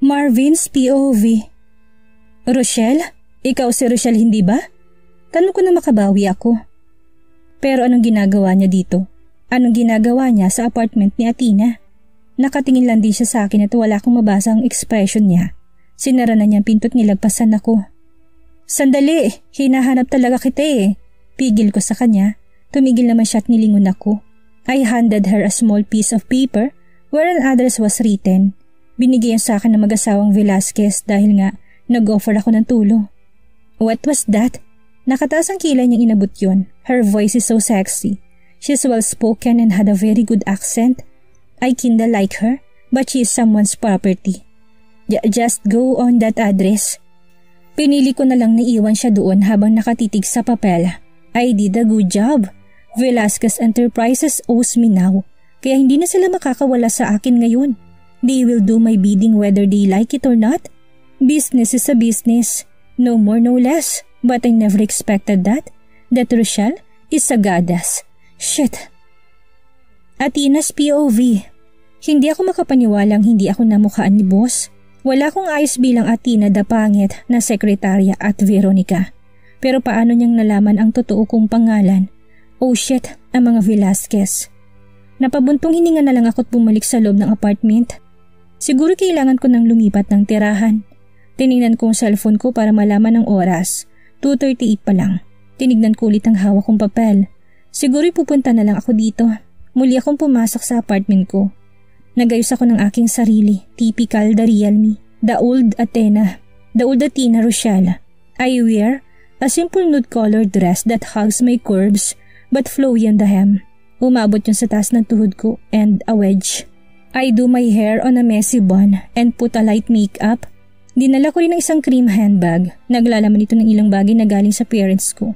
Marvin's POV. Rochelle? Ikaw si Rochelle hindi ba? Tanong ko na makabawi ako. Pero anong ginagawa niya dito? Anong ginagawa niya sa apartment ni Athena? Nakatingin lang din siya sa akin at wala akong mabasa ang expression niya. Sinara na niyang pinto't nilagpasan ako. Sandali, hinahanap talaga kita eh. Pigil ko sa kanya. Tumigil naman siya at nilingon ako. I handed her a small piece of paper where an address was written. Binigyan sa akin ng mag-asawang Velasquez dahil nga nag-offer ako ng tulong. What was that? Nakataas ang kilay niyang inabot yon. Her voice is so sexy. She's well-spoken and had a very good accent. I kinda like her, but she is someone's property. Just go on that address. Pinili ko na lang na iwan siya doon habang nakatitig sa papel. I did a good job. Velasquez Enterprises owes me now, kaya hindi na sila makakawala sa akin ngayon. They will do my bidding whether they like it or not. Business is a business. No more, no less. But I never expected that. That Rochelle is a goddess. Shit. Athena's POV. Hindi ako makapaniwalang hindi ako namukhaan ni boss. Wala akong ayos bilang Athena the pangit na sekretarya at Veronica. Pero paano niyang nalaman ang totoo kong pangalan? Oh shit, ang mga Velasquez. Napabuntong hininga na lang ako't bumalik sa loob ng apartment. Siguro kailangan ko nang lumipat ng tirahan. Tinignan ko ang cellphone ko para malaman ang oras. 2:38 pa lang. Tinignan ko ulit ang hawak kong papel. Siguro pupunta na lang ako dito. Muli akong pumasok sa apartment ko. Nagayos ako ng aking sarili. Typical the real me. The old Athena. The old Athena Rochelle. I wear a simple nude colored dress that hugs my curves but flowy on the hem. Umabot yun sa taas ng tuhod ko and a wedge. I do my hair on a messy bun and put a light makeup. Dinala ko rin ng isang cream handbag. Naglalaman ito ng ilang bagay na galing sa parents ko.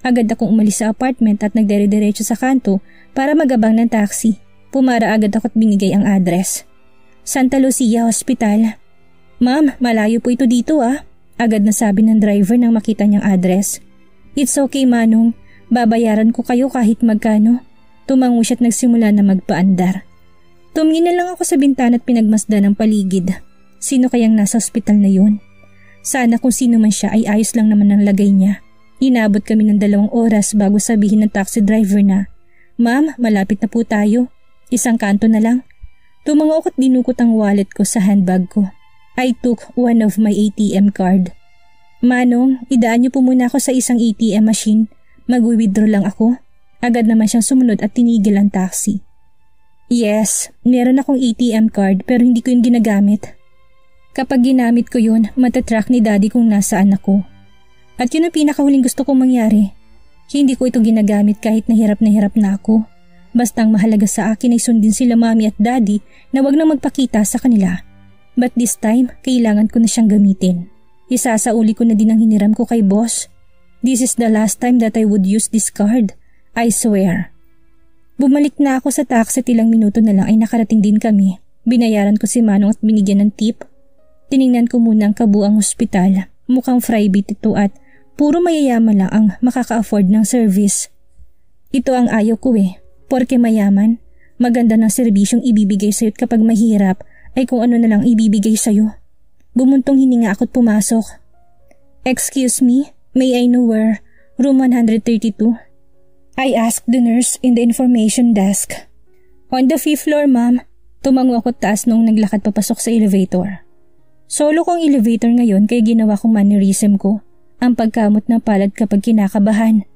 Agad akong umalis sa apartment at nagdere-diretso sa kanto para magabang ng taxi. Pumara agad ako at binigay ang address. Santa Lucia Hospital. Ma'am, malayo po ito dito ah. Agad na sabi ng driver nang makita niyang address. It's okay Manong, babayaran ko kayo kahit magkano. Tumango siya at nagsimula na magpaandar. Tumingin na lang ako sa bintana at pinagmasdan ang paligid. Sino kayang nasa ospital na yun? Sana kung sino man siya ay ayos lang naman ang lagay niya. Inabot kami ng 2 oras bago sabihin ng taxi driver na, Ma'am, malapit na po tayo. Isang kanto na lang. Tumango ako at dinukot ang wallet ko sa handbag ko. I took one of my ATM card. Manong, idaan niyo po muna ako sa isang ATM machine. Mag-withdraw lang ako. Agad naman siyang sumunod at tinigil ang taxi. Yes, meron akong ATM card pero hindi ko yun ginagamit. Kapag ginamit ko yun, matatrack ni daddy kung nasaan ako. At yun ang pinakahuling gusto kong mangyari. Hindi ko ito ginagamit kahit na hirap na ako. Basta ang mahalaga sa akin ay sundin sila mami at daddy na wag nang magpakita sa kanila. But this time, kailangan ko na siyang gamitin. Isasauli ko na din ang hiniram ko kay boss. This is the last time that I would use this card. I swear. Bumalik na ako sa taxi at ilang minuto na lang ay nakarating din kami. Binayaran ko si Manong at binigyan ng tip. Tiningnan ko muna ang kabuang ospital. Mukhang private ito at puro mayayaman lang ang makaka-afford ng service. Ito ang ayaw ko eh. Porke mayaman, maganda ng serbisyong ibibigay sa'yo at kapag mahirap ay kung ano na lang ibibigay sa'yo. Bumuntong hininga ako't pumasok. Excuse me, may I know where? Room 132? I asked the nurse in the information desk. On the 5th floor, ma'am. Tumango ako taas nung naglakad papasok sa elevator. Solo kong elevator ngayon kaya ginawa kong mannerism ko. Ang pagkamot na palad kapag kinakabahan.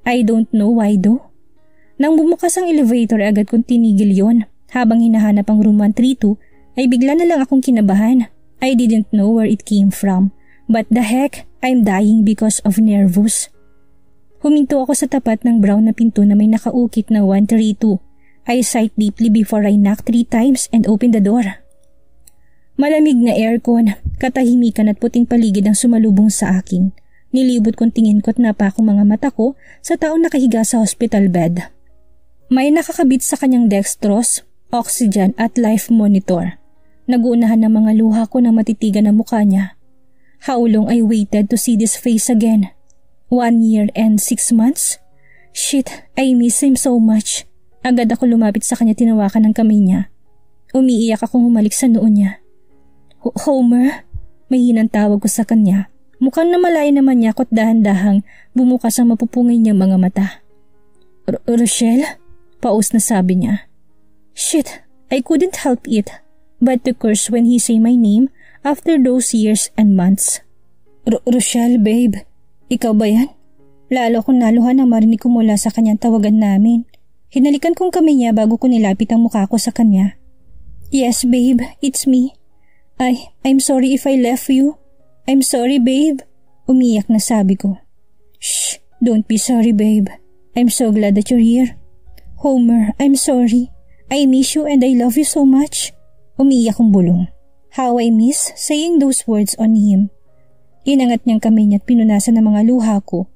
I don't know why though. Nang bumukas ang elevator agad kong tinigil yon. Habang hinahanap ang room 132 ay bigla na lang akong kinabahan. I didn't know where it came from. But the heck, I'm dying because of nervous. Huminto ako sa tapat ng brown na pinto na may nakaukit na 132. I sighed deeply before I knocked 3 times and opened the door. Malamig na aircon, katahimikan at puting paligid ang sumalubong sa akin. Nilibot kong tingin ko at napako mga mata ko sa taong nakahiga sa hospital bed. May nakakabit sa kanyang dextrose, oxygen at life monitor. Naguunahan ng mga luha ko na matitigan ang mukha niya. How long I waited to see this face again? 1 year and 6 months? Shit, I miss him so much. Agad ako lumapit sa kanya, tinawakan ng kamay niya. Umiiyak akong humalik sa noo niya. Homer? Mahinang tawag ko sa kanya. Mukhang namalaya naman niya ako't dahan-dahang bumukas ang mapupungay niyang mga mata. Rochelle? Paus na sabi niya. Shit, I couldn't help it but to curse when he say my name after those years and months. Rochelle, babe, ikaw ba yan? Lalo akong naluhan nang marinig ko mula sa kanyang tawagan namin. Hinalikan kong kamay niya bago ko nilapit ang mukha ko sa kanya. Yes, babe, it's me. I'm sorry if I left you. I'm sorry, babe. Umiyak na sabi ko. Shh, don't be sorry, babe. I'm so glad that you're here. Homer, I'm sorry. I miss you and I love you so much. Umiyak kong bulong. How I miss saying those words on him. Inangat niyang kamay niya at pinunasan ng mga luha ko.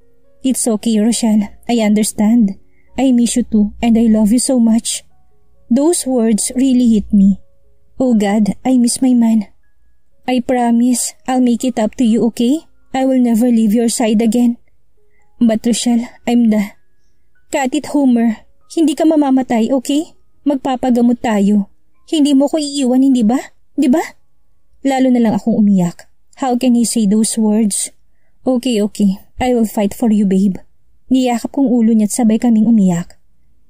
It's okay, Rochelle. I understand. I miss you too and I love you so much. Those words really hit me. Oh God, I miss my man. I promise I'll make it up to you, okay? I will never leave your side again. But Rochelle, I'm Cut it, Homer. Hindi ka mamamatay, okay? Magpapagamot tayo. Hindi mo ko iiwan, hindi ba? Di ba? Lalo na lang akong umiyak. How can he say those words? Okay. I will fight for you, babe. Niyakap kong ulo niya at sabay kaming umiyak.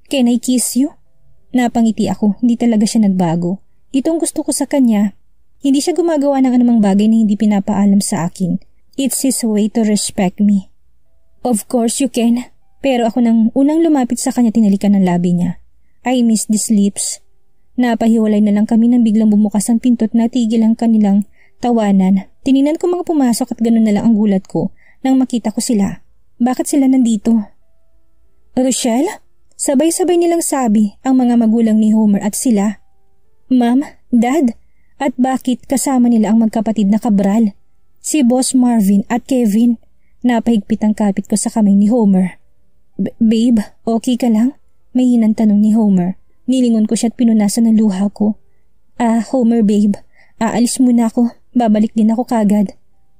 Can I kiss you? Napangiti ako, hindi talaga siya nagbago. Itong gusto ko sa kanya. Hindi siya gumagawa ng anumang bagay na hindi pinapaalam sa akin. It's his way to respect me. Of course you can. Pero ako nang unang lumapit sa kanya tinalikan ng labi niya. I miss these lips. Napahiwalay na lang kami nang biglang bumukas ang pinto at natigil ang kanilang tawanan. Tininan ko mga pumasok at ganun na lang ang gulat ko nang makita ko sila. Bakit sila nandito? Rochelle? Sabay-sabay nilang sabi ang mga magulang ni Homer at sila. Ma'am, Dad, at bakit kasama nila ang magkapatid na Cabral? Si Boss Marvin at Kevin. Napahigpit ang kapit ko sa kamay ni Homer. Babe, okay ka lang? May hinang tanong ni Homer. Nilingon ko siya at pinunasan ng luha ko. Homer babe, aalis muna ako. Babalik din ako kagad.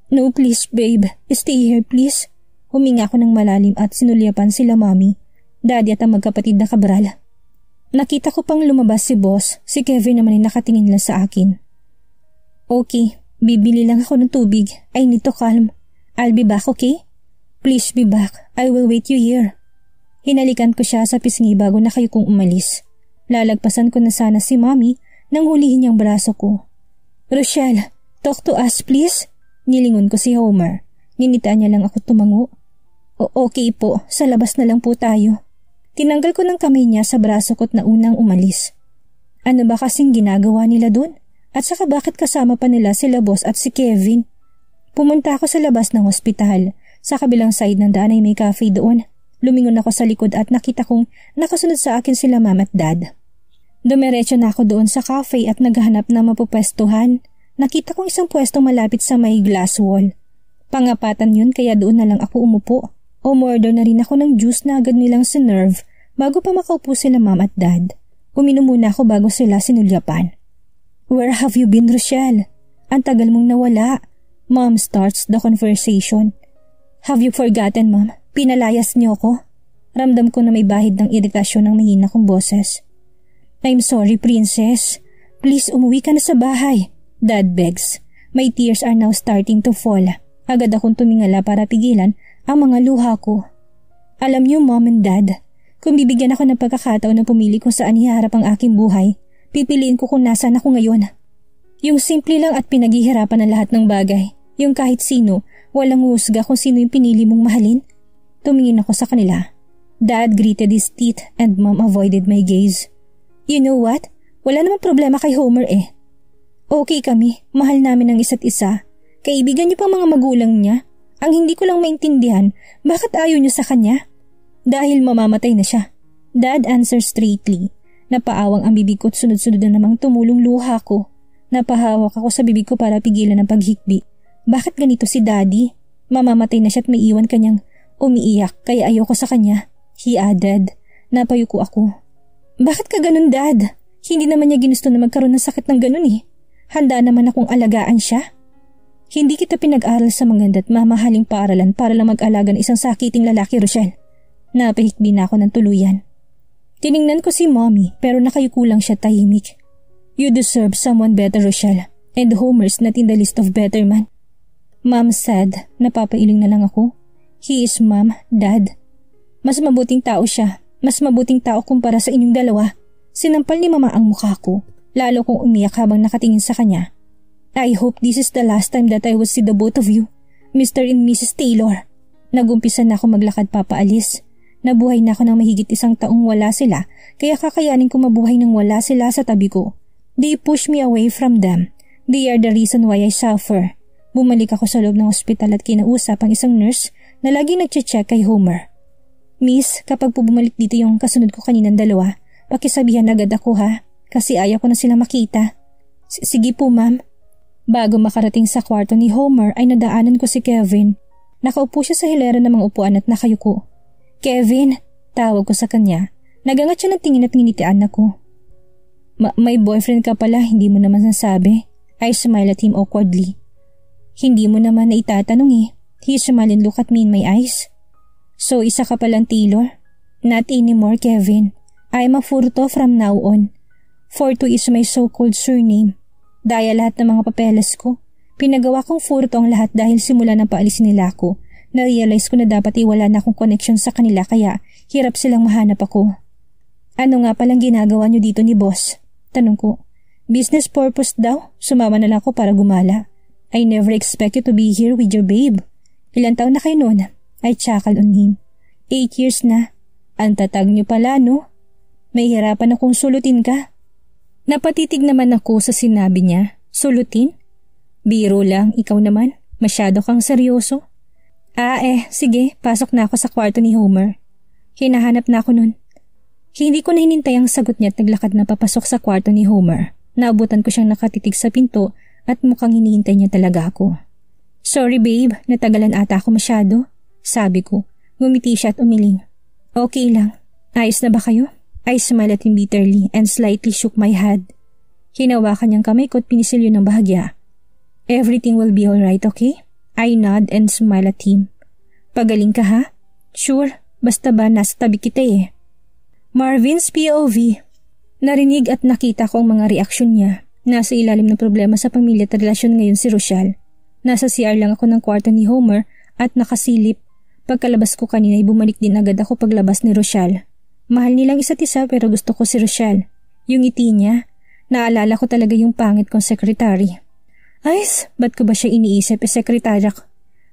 No please babe, stay here please. Huminga ako ng malalim at sinulyapan sila Mommy, Daddy at ang magkapatid na Cabral. Nakita ko pang lumabas si Boss, si Kevin naman ay nakatingin lang sa akin. Okay, bibili lang ako ng tubig. I need to calm. I'll be back, okay? Please be back. I will wait you here. Hinalikan ko siya sa pisngi bago na kayo kong umalis. Lalagpasan ko na sana si Mommy nang hulihin niyang braso ko. Rochelle, talk to us please. Nilingon ko si Homer. Ninitaan niya lang ako tumango. Okay po, sa labas na lang po tayo. Tinanggal ko ng kamay niya sa braso ko't na unang umalis. Ano ba kasing ginagawa nila dun? At saka bakit kasama pa nila sila Boss at si Kevin? Pumunta ako sa labas ng ospital. Sa kabilang side ng daan ay may cafe doon. Lumingon ako sa likod at nakita kong nakasunod sa akin sila Mom at Dad. Dumiretso na ako doon sa cafe at naghahanap ng mapupwestuhan. Nakita kong isang pwestong malapit sa may glass wall. Pangapatan yun kaya doon na lang ako umupo. Umorder na rin ako ng juice na agad nilang sinerve bago pa makaupo sila Mom at Dad. Uminom muna ako bago sila sinulyapan. Where have you been, Rochelle? Ang tagal mong nawala. Mom starts the conversation. Have you forgotten, Mom? Pinalayas niyo ako. Ramdam ko na may bahid ng iritasyon ng mahina kong boses. I'm sorry, Princess. Please umuwi ka na sa bahay. Dad begs. My tears are now starting to fall. Agad akong tumingala para pigilan ang mga luha ko. Alam niyo, Mom and Dad, kung bibigyan ako ng pagkakataon na pumili kung saan hiharap ang aking buhay, pipiliin ko kung nasaan ako ngayon. Yung simple lang at pinaghihirapan ng lahat ng bagay. Yung kahit sino, walang husga kung sino yung pinili mong mahalin. Tumingin ako sa kanila. Dad gritted his teeth and Mom avoided my gaze. You know what? Wala namang problema kay Homer eh. Okay kami, mahal namin ang isa't isa. Kaibigan niyo pang mga magulang niya. Ang hindi ko lang maintindihan, bakit ayaw niyo sa kanya? Dahil mamamatay na siya. Dad answered straightly. Napaawang ang bibig ko at sunod-sunod na namang tumulong luha ko. Napahawak ako sa bibig ko para pigilan ang paghikbi. Bakit ganito si Daddy? Mamamatay na siya at may iwan kanyang umiiyak kaya ayoko sa kanya. He added. Napayuko ako. Bakit ka ganun, Dad? Hindi naman niya ginusto na magkaroon ng sakit ng ganun eh. Handa naman akong alagaan siya. Hindi kita pinag-aral sa maganda at mamahaling paaralan para lang mag-alaga ng isang sakiting lalaki, Rochelle. Napahikbi na ako ng tuluyan. Tiningnan ko si Mommy pero nakayuko lang siya tahimik. You deserve someone better, Rochelle. And Homer's not in the list of better man. Mom said, napapailing na lang ako. He is mom, dad. Mas mabuting tao siya. Mas mabuting tao kumpara sa inyong dalawa. Sinampal ni mama ang mukha ko, lalo kong umiyak habang nakatingin sa kanya. I hope this is the last time that I will see the both of you, Mr. and Mrs. Taylor. Nagumpisa na ako maglakad papaalis. Nabuhay na ako ng mahigit 1 taong wala sila, kaya kakayanin ko mabuhay ng wala sila sa tabi ko. They push me away from them. They are the reason why I suffer. Bumalik ako sa loob ng ospital at kinausap ang isang nurse na laging nagche-check kay Homer. Miss, kapag po bumalik dito yung kasunod ko kaninang dalawa, pakisabihan agad ako ha, kasi ayaw ko na sila makita. Sige po ma'am. Bago makarating sa kwarto ni Homer ay nadaanan ko si Kevin. Nakaupo siya sa hilera ng mga upuan at nakayuko. Kevin, tawag ko sa kanya. Nagangat siya ng tingin at nginitian ako. May boyfriend ka pala, hindi mo naman nasabi. I smiled at him awkwardly. Hindi mo naman na itatanong eh. He smiled and looked at me in my eyes. So isa ka palang Taylor? Not anymore, Kevin. I'm a Furto from now on. Furto is my so-called surname. Dahil lahat ng mga papeles ko, pinagawa kong Furto ang lahat dahil simula ng paalisin nila ako. Na-realize ko na dapat iwala na akong connection sa kanila kaya hirap silang mahanap ako. Ano nga palang ginagawa niyo dito ni boss? Tanong ko. Business purpose daw? Sumama na lang ako para gumala. I never expect you to be here with your babe. Ilan taon na kayo noon? I chuckled on him. 8 years na. Ang tatag niyo pala, no? May hirapan akong sulutin ka. Napatitig naman ako sa sinabi niya. Sulutin? Biro lang, ikaw naman. Masyado kang seryoso. Sige, pasok na ako sa kwarto ni Homer. Hinahanap na ako nun. Hindi ko na hinintay ang sagot niya at naglakad na papasok sa kwarto ni Homer. Naabutan ko siyang nakatitig sa pinto at mukhang hinihintay niya talaga ako. Sorry babe, natagalan ata ako masyado. Sabi ko, ngumiti siya at umiling. Okay lang, ayos na ba kayo? I smiled at him bitterly and slightly shook my head. Hinawakan niyang kamay ko at pinisilyo ng bahagya. Everything will be alright, okay? I nod and smile at him. Pagaling ka ha? Sure, basta ba nasa tabi kita eh. Marvin's POV. Narinig at nakita ko ang mga reaksyon niya. Nasa ilalim ng problema sa pamilya at relasyon ngayon si Rochelle. Nasa CR lang ako ng kwarto ni Homer at nakasilip. Pagkalabas ko kanina ay bumalik din agad ako paglabas ni Rochelle. Mahal nilang isa't isa pero gusto ko si Rochelle. Yung ngiti niya, naalala ko talaga yung pangit kong sekretary. Ayos, ba't ko ba siya iniisip sekretarya ko?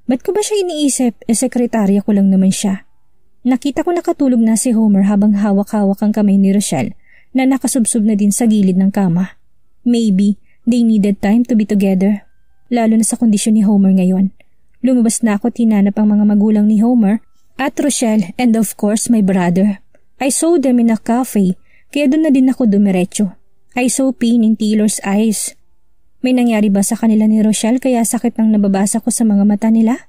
Ba't ko ba siya iniisip sekretarya ko lang naman siya? Nakita ko nakatulog na si Homer habang hawak-hawak ang kamay ni Rochelle na nakasubsob na din sa gilid ng kama. Maybe they needed time to be together. Lalo na sa kondisyon ni Homer ngayon. Lumabas na ako at hinanap ang mga magulang ni Homer at Rochelle and of course my brother. I saw them in a cafe kaya doon na din ako dumiretso. I saw pain in Taylor's eyes. May nangyari ba sa kanila ni Rochelle kaya sakit ang nababasa ko sa mga mata nila?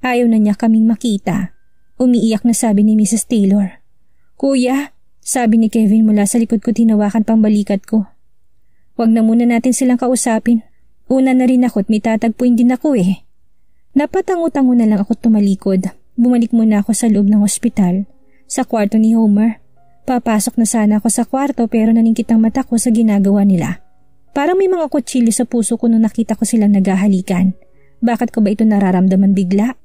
Ayaw na niya kaming makita. Umiiyak na sabi ni Mrs. Taylor. Kuya, sabi ni Kevin mula sa likod ko tinawakan pang balikat ko. Huwag na muna natin silang kausapin. Una na rin ako at may tatagpuin din ako eh. Napatango-tango na lang ako tumalikod. Bumalik muna ako sa loob ng ospital. Sa kwarto ni Homer. Papasok na sana ako sa kwarto pero naningkit ang mata ko sa ginagawa nila. Parang may mga kutsilyo sa puso ko nung nakita ko silang naghahalikan. Bakit ko ba ito nararamdaman bigla?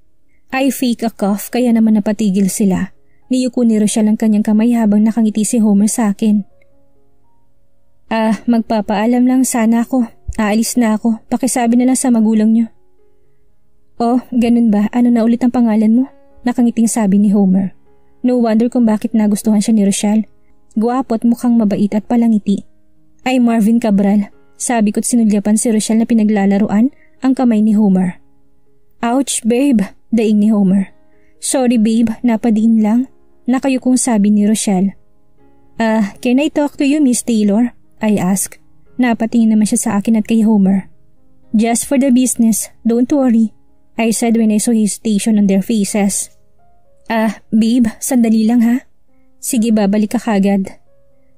I fake a cough kaya naman napatigil sila. Niyuko ni Rochelle ang kanyang kamay habang nakangiti si Homer sa akin. Magpapaalam lang sana ako. Aalis na ako. Pakisabi na lang sa magulang niyo. Oh, ganun ba? Ano na ulit ang pangalan mo? Nakangiting sabi ni Homer. No wonder kung bakit nagustuhan siya ni Rochelle. Guwapo at mukhang mabait at palangiti. Ay Marvin Cabral. Sabi ko't sinulyapan si Rochelle na pinaglalaruan ang kamay ni Homer. Ouch babe, daing ni Homer. Sorry babe, napadiin lang. Nakayukong sabi ni Rochelle. Can I talk to you Miss Taylor? I asked. Napatingin naman siya sa akin at kay Homer. Just for the business, don't worry. I said when I saw hesitation on their faces. Babe, sandali lang ha. Sige babalik ka kagad.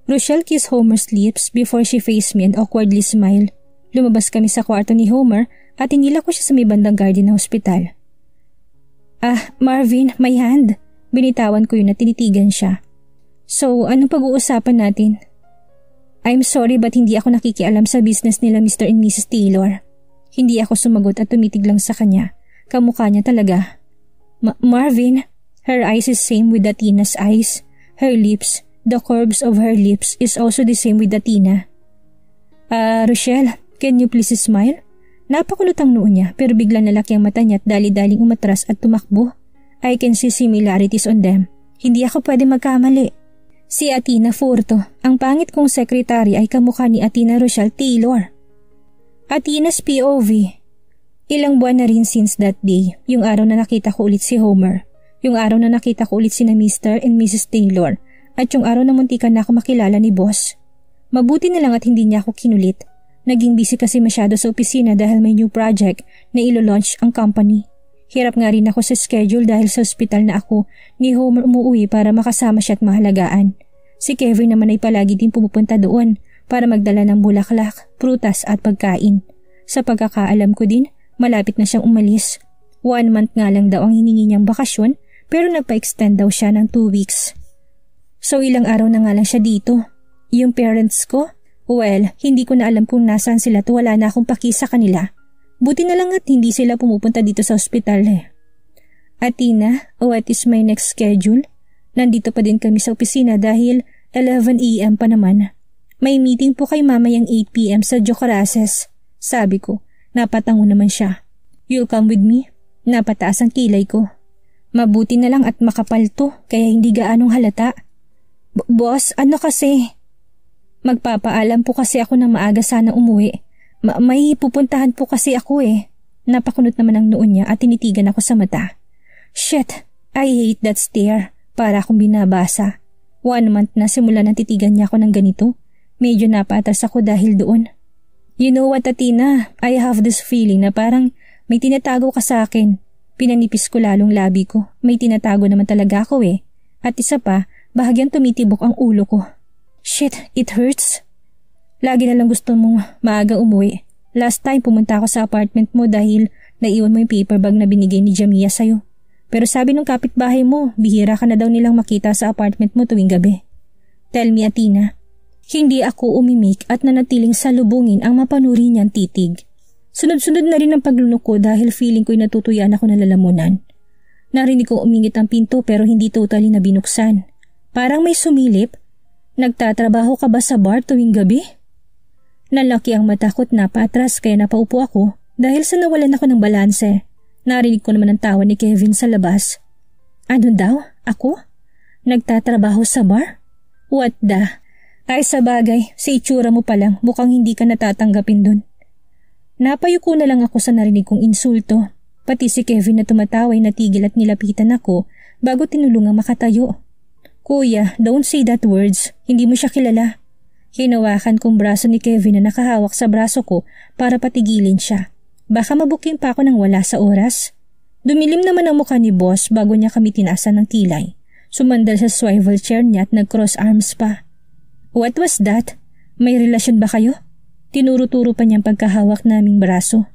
Rochelle kissed Homer's lips before she faced me and awkwardly smiled. Lumabas kami sa kwarto ni Homer at inila ko siya sa may bandang garden ng ospital. Marvin, my hand. Binitawan ko yun at tinitigan siya. So, anong pag-uusapan natin? I'm sorry but hindi ako nakikialam sa business nila Mr. and Mrs. Taylor. Hindi ako sumagot at tumitig lang sa kanya. Kamukha niya talaga. Marvin, her eyes is same with Athena's eyes. Her lips, the curves of her lips is also the same with Athena. Rochelle, can you please smile? Napakulot ang noo niya pero biglang nalaki ang mata niya at dali-daling umatras at tumakbo. I can see similarities on them. Hindi ako pwede magkamali. Si Athena Furto, ang pangit kong sekretary ay kamukha ni Athena Rochelle Taylor. Athena's POV. Ilang buwan na rin since that day, yung araw na nakita ko ulit si Homer, yung araw na nakita ko ulit sina Mr. and Mrs. Taylor, at yung araw na muntikan na ako makilala ni boss. Mabuti na lang at hindi niya ako kinulit. Naging busy kasi masyado sa opisina dahil may new project na ilo-launch ang company. Hirap nga rin ako sa schedule dahil sa ospital na ako ni Homer umuwi para makasama siya at mahalagaan. Si Kevin naman ay palagi din pumupunta doon para magdala ng bulaklak, prutas at pagkain. Sa pagkakaalam ko din, malapit na siyang umalis. 1 month nga lang daw ang hiningi niyang bakasyon pero nagpa-extend daw siya ng 2 weeks. So ilang araw na nga lang siya dito. Yung parents ko, well, hindi ko na alam kung nasaan sila at wala na akong paki sa kanila. Buti na lang at hindi sila pumupunta dito sa ospital eh. Athena, what is my next schedule? Nandito pa din kami sa opisina dahil 11 AM pa naman. May meeting po kay mamayang 8 PM sa Jocarases. Sabi ko, napatango naman siya. You'll come with me? Napataas ang kilay ko. Mabuti na lang at makapal to kaya hindi gaanong halata. Boss, ano kasi? Magpapaalam po kasi ako na maaga sana umuwi. May pupuntahan po kasi ako eh. Napakunot naman ang noon niya at tinitigan ako sa mata. Shit, I hate that stare. Para akong binabasa. 1 month na simula nang titigan niya ako ng ganito. Medyo napatas ako dahil doon. You know what, Athena? I have this feeling na parang may tinatago ka sa akin. Pinanipis ko lalong labi ko. May tinatago naman talaga ako eh. At isa pa, bahagyang tumitibok ang ulo ko. Shit, it hurts. Lagi na lang gusto mong maaga umuwi. Last time pumunta ako sa apartment mo dahil naiwan mo yung paper bag na binigay ni Jamia sa'yo. Pero sabi ng kapitbahay mo, bihira ka na daw nilang makita sa apartment mo tuwing gabi. Tell me, Athena. Hindi ako umimik at nanatiling salubungin ang mapanuri niyang titig. Sunod-sunod na rin ang paglunok ko dahil feeling ko'y natutuyan ako ng lalamunan. Narinig ko umingit ang pinto pero hindi totally na binuksan. Parang may sumilip. Nagtatrabaho ka ba sa bar tuwing gabi? Nalaki ang mata ko't napaatras kaya napaupo ako dahil sa nawalan ako ng balanse. Narinig ko naman ang tawa ni Kevin sa labas. Ano daw? Ako? Nagtatrabaho sa bar? What the? Ay sa bagay, sa itsura mo pa lang mukhang hindi ka natatanggapin dun. Napayuko na lang ako sa narinig kong insulto. Pati si Kevin na tumatawa ay natigil at nilapitan ako bago tinulungang makatayo. Kuya, don't say that words. Hindi mo siya kilala. Hinawakan kong braso ni Kevin na nakahawak sa braso ko para patigilin siya. Baka mabuking pa ako nang wala sa oras. Dumilim naman ang mukha ni boss bago niya kami tinaasan ng kilay. Sumandal sa swivel chair niya at nag-cross arms pa. What was that? May relasyon ba kayo? Tinuro-turo pa niyang pagkahawak naming braso.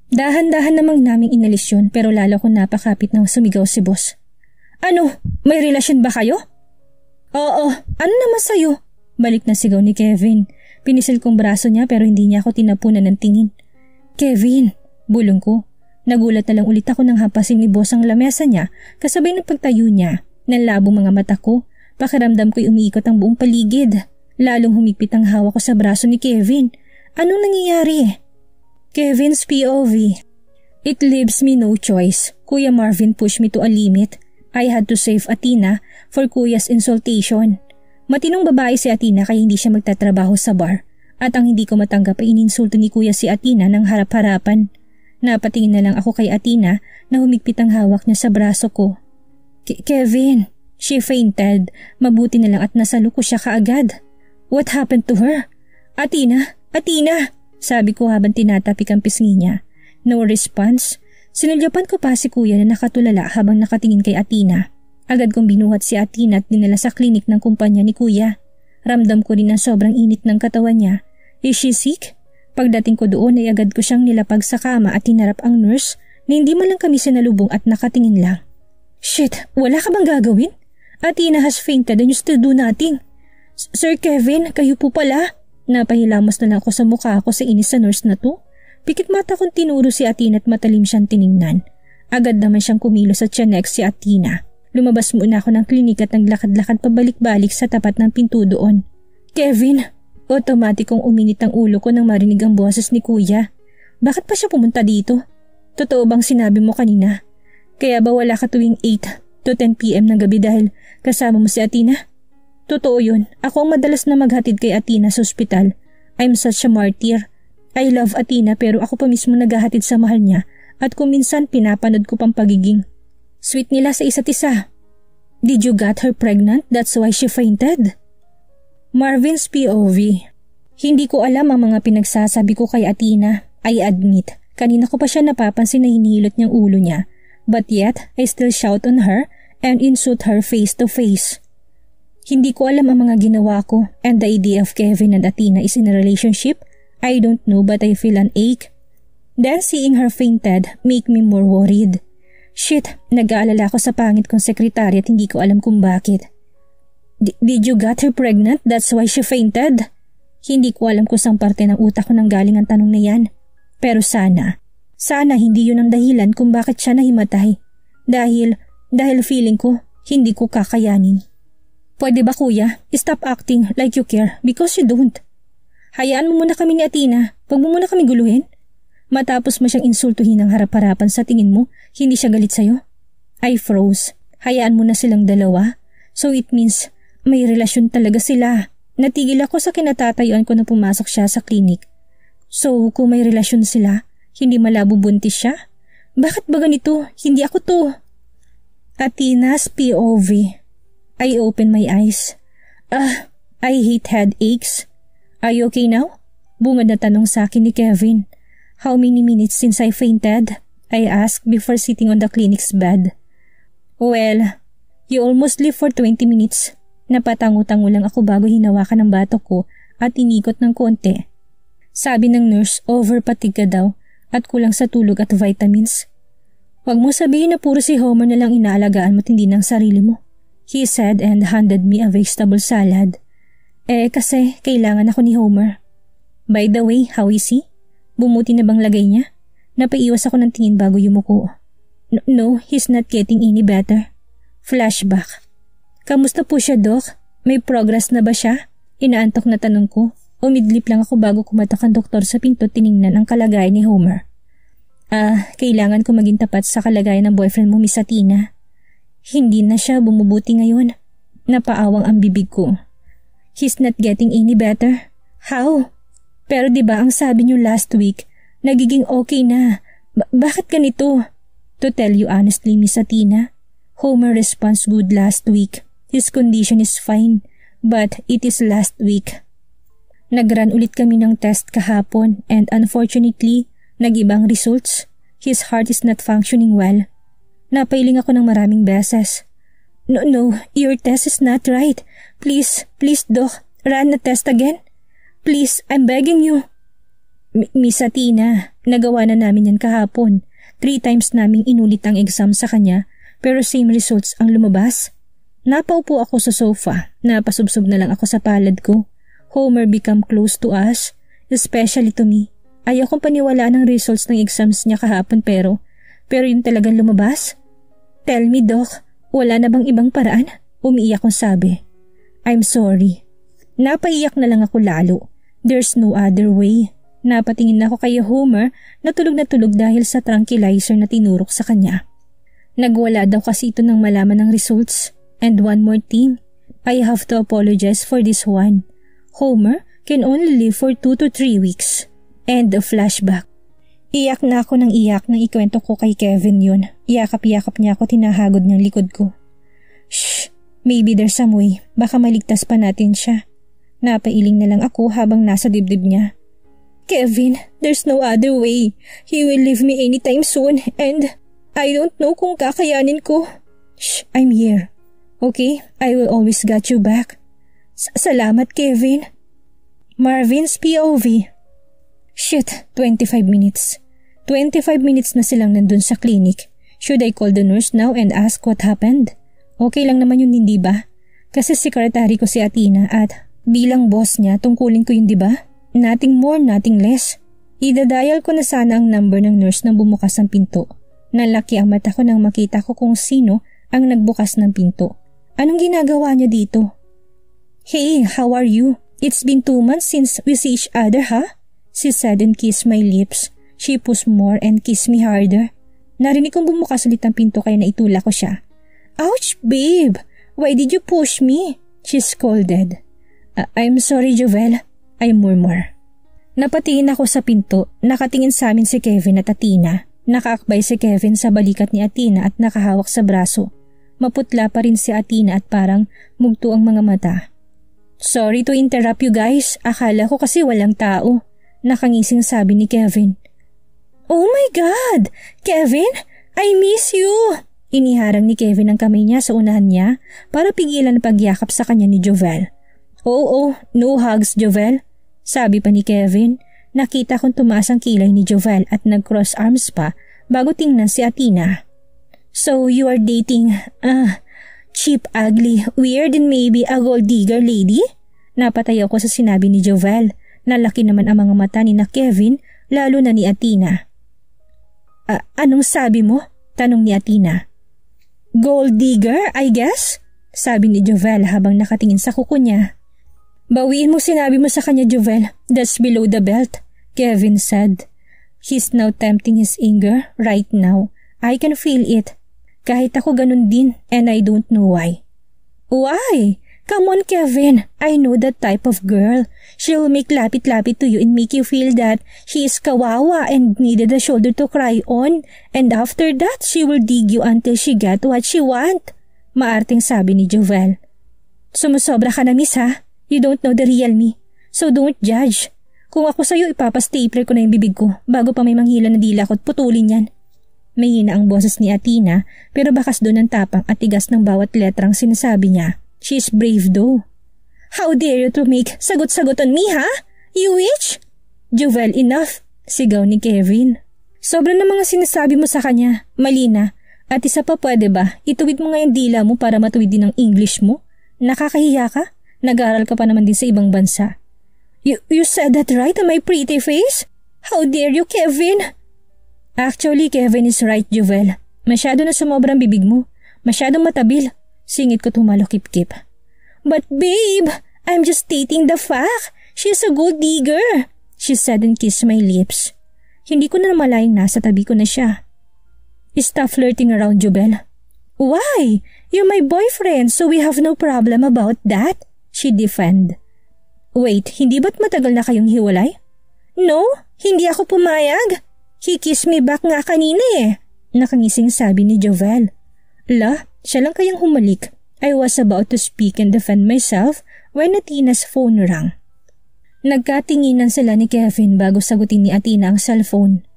Dahan-dahan namang naming inalis yun pero lalo ko napakapit nang sumigaw si boss. Ano? May relasyon ba kayo? Oo, ano naman sa'yo? Balik na sigaw ni Kevin. Pinisil kong braso niya pero hindi niya ako tinapunan ng tingin. Kevin, bulong ko. Nagulat na lang ulit ako nang hampasin ni boss ang lamesa niya kasabay ng pagtayo niya. Nanlabo mga mata ko. Pakiramdam ko'y umiikot ang buong paligid. Lalong humigpit ang hawak ko sa braso ni Kevin. Anong nangyayari? Kevin's POV. It leaves me no choice. Kuya Marvin pushed me to a limit. I had to save Athena for Kuya's insultation. Matinong babae si Athena kaya hindi siya magtatrabaho sa bar. At ang hindi ko matanggap ay ininsulto ni Kuya si Athena ng harap-harapan. Napatingin na lang ako kay Athena na humigpit ang hawak niya sa braso ko. Kevin, she fainted. Mabuti na lang at nasalo ko siya kaagad. What happened to her? Athena! Athena! Sabi ko habang tinatapik ang pisngi niya. No response. Sinulyapan ko pa si Kuya na nakatulala habang nakatingin kay Athena. Agad kong binuhat si Athena at dinala sa klinik ng kumpanya ni Kuya. Ramdam ko rin ang sobrang init ng katawan niya. Is she sick? Pagdating ko doon ay agad ko siyang nilapag sa kama at tinarap ang nurse na hindi man lang kami sinalubong at nakatingin lang. Shit, wala ka bang gagawin? Athena has fainted and you still do nothing. Sir Kevin, kayo po pala? Napahilamos na lang ako sa mukha ko sa inis sa nurse na to. Pikit mata kong tinuro si Athena at matalim siyang tiningnan. Agad naman siyang kumilos at siyanek si Athena. Lumabas muna ako ng klinik at naglakad-lakad pabalik-balik sa tapat ng pinto doon. Kevin! Otomatikong uminit ang ulo ko nang marinig ang boses ni Kuya. Bakit pa siya pumunta dito? Totoo bang sinabi mo kanina? Kaya ba wala ka tuwing 8 to 10 p.m. ng gabi dahil kasama mo si Athena? Totoo yun. Ako ang madalas na maghatid kay Athena sa ospital. I'm such a martyr. I love Athena pero ako pa mismo naghahatid sa mahal niya at kung minsan pinapanood ko pang pagiging sweet nila sa isa't isa. Did you get her pregnant? That's why she fainted? Marvin's POV. Hindi ko alam ang mga pinagsasabi ko kay Athena. I admit, kanina ko pa siya napapansin na hinihilot niyang ulo niya. But yet, I still shout on her and insult her face to face. Hindi ko alam ang mga ginawa ko and the idea of Kevin and Athena is in a relationship. I don't know but I feel an ache. Then seeing her fainted make me more worried. Shit, nag-aalala ako sa pangit kong sekretary at hindi ko alam kung bakit. Did you get her pregnant? That's why she fainted? Hindi ko alam kung saan parte ng utak ko nang galing ang tanong na yan. Pero sana hindi yun ang dahilan kung bakit siya nahimatay. Dahil feeling ko, hindi ko kakayanin. Pwede ba kuya, stop acting like you care because you don't. Hayaan mo muna kami ni Athena, wag mo muna kami guluhin. Matapos mo siyang insultuhin ng harap-harapan sa tingin mo, hindi siya galit sa'yo? I froze. Hayaan mo na silang dalawa. So it means, may relasyon talaga sila. Natigil ako sa kinatatayuan ko na pumasok siya sa klinik. So kung may relasyon sila, hindi malabo buntis siya? Bakit ba ganito? Hindi ako to. Athena's POV. I open my eyes. I hate headaches. Are you okay now? Bungad na tanong sa akin ni Kevin. How many minutes since I fainted? I asked before sitting on the clinic's bed. Well, you almost lived for 20 minutes. Napatango-tango lang ako bago hinawakan ng batok ko at inikot ng konti. Sabi ng nurse, overfatigue ka daw at kulang sa tulog at vitamins. Huwag mo sabihin na puro si Homer na lang inaalagaan mo at hindi ng sarili mo. He said and handed me a vegetable salad. Kasi kailangan ako ni Homer. By the way, how is he? Bumuti na bang lagay niya? Napaiwas ako ng tingin bago yumuko. No, he's not getting any better. Flashback. Kamusta po siya, Doc? May progress na ba siya? Inaantok na tanong ko. Umidlip lang ako bago kumatok ang doktor sa pinto tiningnan ang kalagayan ni Homer. Kailangan ko maging tapat sa kalagayan ng boyfriend mo, Miss Athena. Hindi na siya bumubuti ngayon. Napaawang ang bibig ko. He's not getting any better. How? Pero diba ang sabi niyo last week, nagiging okay na. Bakit ganito? To tell you honestly, Miss Athena, Homer responds good last week. His condition is fine, but it is last week. Nag-run ulit kami ng test kahapon and unfortunately, nag-ibang results. His heart is not functioning well. Napailing ako ng maraming beses. No, your test is not right. Please, Doc, run the test again. Please, I'm begging you. Miss Athena, nagawa na namin yan kahapon. 3 times naming inulit ang exam sa kanya, pero same results ang lumabas. Napaupo ako sa sofa, napasubsob na lang ako sa palad ko. Homer become close to us, especially to me. Ayokong paniwalaan ang results ng exams niya kahapon pero yun talagang lumabas. Tell me, Doc, wala na bang ibang paraan? Umiiyak kong sabi. I'm sorry. Napaiyak na lang ako lalo. There's no other way. Napatingin na ako kay Homer na tulog dahil sa tranquilizer na tinurok sa kanya. Nagwala daw kasi ito nang malaman ng results. And one more thing, I have to apologize for this one. Homer can only live for 2 to 3 weeks. And a flashback. Iyak na ako ng iyak nang ikwento ko kay Kevin yun. Iyakap-yakap niya ako, tinahagod niyang likod ko. Shh, maybe there's some way. Baka maligtas pa natin siya. Napailing na lang ako habang nasa dibdib niya. Kevin, there's no other way. He will leave me anytime soon and I don't know kung kakayanin ko. Shh, I'm here. Okay, I will always got you back. Salamat, Kevin. Marvin's POV. Shit, 25 minutes. 25 minutes na silang nandun sa clinic. Should I call the nurse now and ask what happened? Okay lang naman yun, hindi ba? Kasi secretary ko si Athena at Bilang boss niya, tungkulin ko yun, di ba? Nothing more, nothing less. Idadial ko na sana ang number ng nurse nang bumukas ang pinto. Nalaki ang mata ko nang makita ko kung sino ang nagbukas ng pinto. Anong ginagawa niya dito? Hey, how are you? It's been 2 months since we see each other, huh? She said and kissed my lips. She pushed more and kissed me harder. Narinig kong bumukas ulit ang pinto kaya naitulak ko siya. Ouch, babe! Why did you push me? She scolded. I'm sorry, Jovel, I murmur. Napatingin ako sa pinto, nakatingin sa amin si Kevin at Athena. Nakaakbay si Kevin sa balikat ni Athena at nakahawak sa braso. Maputla pa rin si Athena at parang mugto ang mga mata. Sorry to interrupt you guys, akala ko kasi walang tao. Nakangising sabi ni Kevin. Oh my God! Kevin, I miss you! Iniharang ni Kevin ang kamay niya sa unahan niya para pigilan ang pagyakap sa kanya ni Jovel. Oh, no hugs, Jovel. Sabi pa ni Kevin. Nakita kong tumaas ang kilay ni Jovel at nag-cross arms pa bago tingnan si Athena. So you are dating, cheap, ugly, weird and maybe a gold digger lady? Napatay ako sa sinabi ni Jovel. Nalaki naman ang mga mata ni na Kevin, lalo na ni Athena. Anong sabi mo? Tanong ni Athena. Gold digger, I guess? Sabi ni Jovel habang nakatingin sa kuko niya. Bawiin mo sinabi mo sa kanya, Jovel. That's below the belt, Kevin said. He's now tempting his anger right now. I can feel it. Kahit ako ganun din and I don't know why. Why? Come on, Kevin. I know that type of girl. She'll make lapit-lapit to you and make you feel that she is kawawa and needed a shoulder to cry on. And after that, she will dig you until she get what she want. Maarting sabi ni Jovel. Sumusobra ka na, miss, ha? You don't know the real me. So don't judge. Kung ako sa'yo, ipapastapler ko na yung bibig ko bago pa may manghila na dila ko at putulin yan. Mahina ang boses ni Athena pero bakas doon ang tapang at tigas ng bawat letrang sinasabi niya. She's brave though. How dare you to make sagot-sagot on me, ha? You witch? Jovel, enough, sigaw ni Kevin. Sobra na mga sinasabi mo sa kanya. Mali na. At isa pa, pwede ba? Ituwid mo nga yung dila mo para matuwid din ang English mo? Nakakahiya ka? Nag-aaral ka pa naman din sa ibang bansa. You said that right on my pretty face? How dare you, Kevin? Actually, Kevin is right, Jovel. Masyado na sumobrang bibig mo. Masyadong matabil. Singit ko tumalokip-kip. But babe, I'm just stating the fact. She's a gold digger, she said and kissed my lips. Hindi ko na malayang nasa tabi ko na siya. Stop flirting around, Jovel. Why? You're my boyfriend, so we have no problem about that, she defended. Wait, hindi ba't matagal na kayong hiwalay? No, hindi ako pumayag. He kissed me back nga kanina eh. Nakangising sabi ni Jovel. La, siya lang kayang humalik. I was about to speak and defend myself when Athena's phone rang. Nagkatinginan sila ni Kevin bago sagutin ni Athena ang cellphone.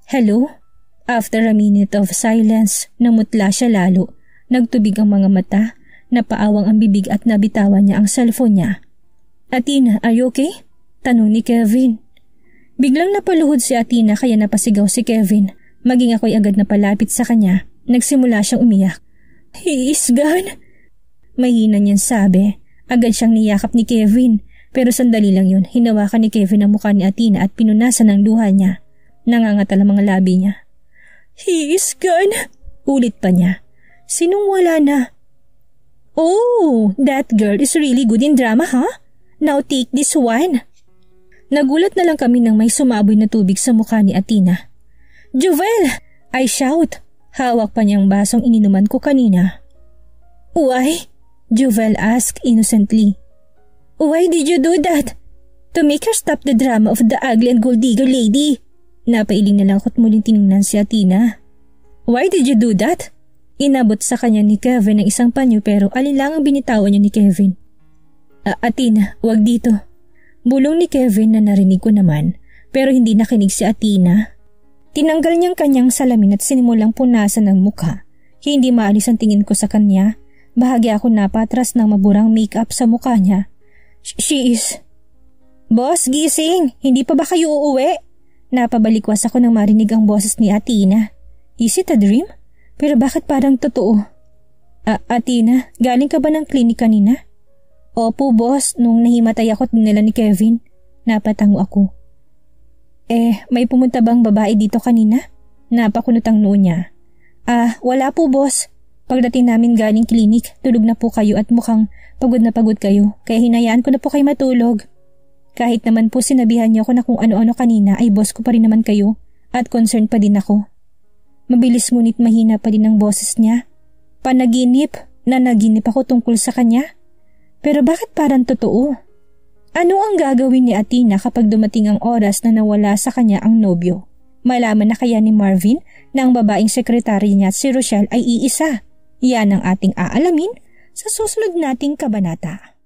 Hello? After a minute of silence, namutla siya lalo. Nagtubig ang mga mata, napaawang ang bibig at nabitawan niya ang cellphone niya. Athena, are you okay? Tanong ni Kevin. Biglang napaluhod si Athena kaya napasigaw si Kevin. Maging ako'y agad napalapit sa kanya. Nagsimula siyang umiyak. He is gone. Mahina niyang sabi. Agad siyang niyakap ni Kevin. Pero sandali lang yun, hinawakan ni Kevin ang mukha ni Athena at pinunasan ang luha niya. Nangangatal ang mga labi niya. He is gone. Ulit pa niya. Sinong wala na? Oh, that girl is really good in drama, huh? Now take this one. Nagulat na lang kami nang may sumaboy na tubig sa mukha ni Athena. Jovel! I shout. Hawak pa niyang basong ininuman ko kanina. Why? Jovel asked innocently. Why did you do that? To make her stop the drama of the ugly and gold digger lady. Napailing na lang ako't muling tinignan si Athena. Why did you do that? Inabot sa kanya ni Kevin ang isang panyo pero alinlangang binitawan niya ni Kevin. Athena, wag dito. Bulong ni Kevin na narinig ko naman pero hindi nakinig si Athena. Tinanggal niyang kanyang salamin at sinimulang punasan ng mukha. Hindi maalis ang tingin ko sa kanya. Bahagi ako napatras ng maburang make-up sa mukha niya. She is... Boss, gising! Hindi pa ba kayo uuwi? Napabalikwas ako nang marinig ang boses ni Athena. Is it a dream? Pero bakit parang totoo? Athena, galing ka ba ng klinik kanina? Opo, boss. Nung nahimatay ako nila ni Kevin, napatango ako. May pumunta bang babae dito kanina? Napakunot ang noo niya. Wala po, boss. Pagdating namin galing klinik, tulog na po kayo at mukhang pagod na pagod kayo, kaya hinayaan ko na po kayo matulog. Kahit naman po sinabihan niyo ako na kung ano-ano kanina ay boss ko pa rin naman kayo at concerned pa din ako. Mabilis ngunit mahina pa din ang boses niya. Nanaginip ako tungkol sa kanya. Pero bakit parang totoo? Ano ang gagawin ni Athena kapag dumating ang oras na nawala sa kanya ang nobyo? Malaman na kaya ni Marvin na ang babaeng sekretary niya at si Rochelle ay iisa. Yan ang ating aalamin sa susunod nating kabanata.